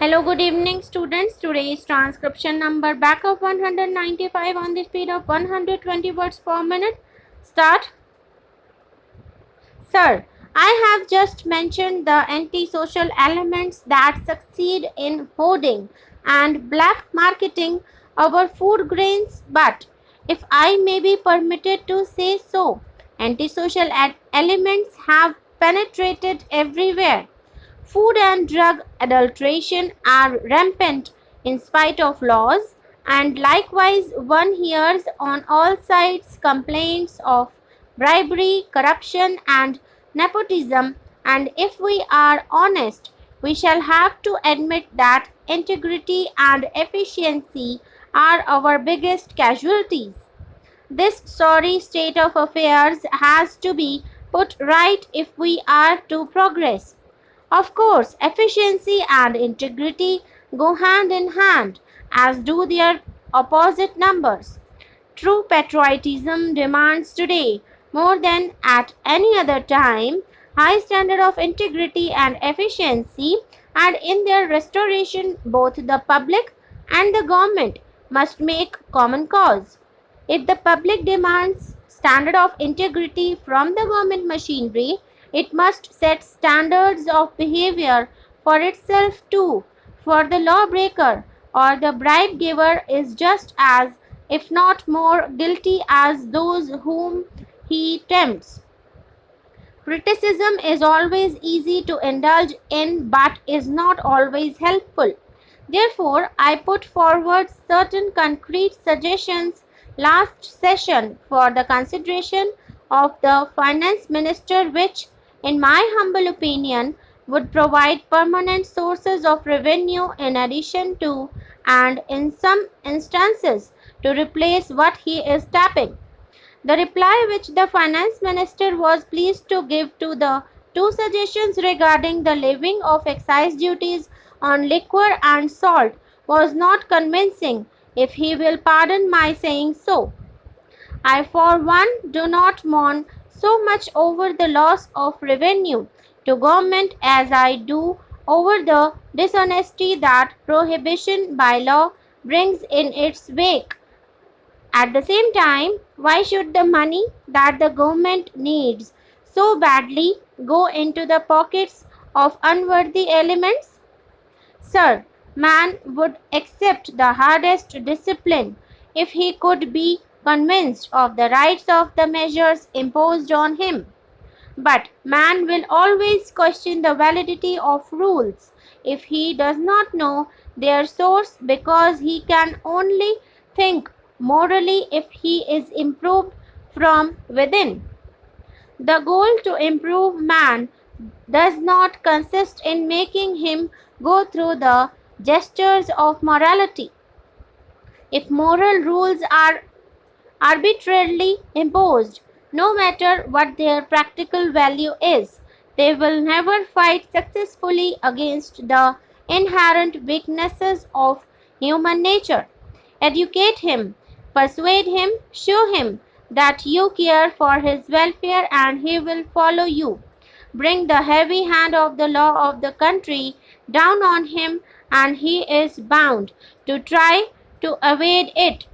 Hello, good evening, students. Today is transcription number back of 195 on the speed of 120 words per minute. Start. Sir, I have just mentioned the antisocial elements that succeed in hoarding and black marketing our food grains, but if I may be permitted to say so, antisocial elements have penetrated everywhere. Food and drug adulteration are rampant in spite of laws, and likewise one hears on all sides complaints of bribery, corruption, and nepotism. And if we are honest, we shall have to admit that integrity and efficiency are our biggest casualties. This sorry state of affairs has to be put right if we are to progress. Of course, efficiency and integrity go hand in hand, as do their opposite numbers. True patriotism demands today, more than at any other time, high standard of integrity and efficiency, and in their restoration both the public and the government must make common cause. If the public demands standard of integrity from the government machinery, it must set standards of behavior for itself too, for the lawbreaker or the bribe giver is just as, if not more, guilty as those whom he tempts. Criticism is always easy to indulge in but is not always helpful. Therefore, I put forward certain concrete suggestions last session for the consideration of the finance minister which, in my humble opinion, would provide permanent sources of revenue in addition to, and in some instances, to replace what he is tapping. The reply which the finance minister was pleased to give to the two suggestions regarding the levying of excise duties on liquor and salt was not convincing, if he will pardon my saying so. I for one do not mourn so much over the loss of revenue to government as I do over the dishonesty that prohibition by law brings in its wake. At the same time, why should the money that the government needs so badly go into the pockets of unworthy elements? Sir, man would accept the hardest discipline if he could be convinced of the rights of the measures imposed on him. But man will always question the validity of rules if he does not know their source, because he can only think morally if he is improved from within. The goal to improve man does not consist in making him go through the gestures of morality. If moral rules are arbitrarily imposed, no matter what their practical value is, they will never fight successfully against the inherent weaknesses of human nature. Educate him, persuade him, show him that you care for his welfare and he will follow you. Bring the heavy hand of the law of the country down on him and he is bound to try to evade it.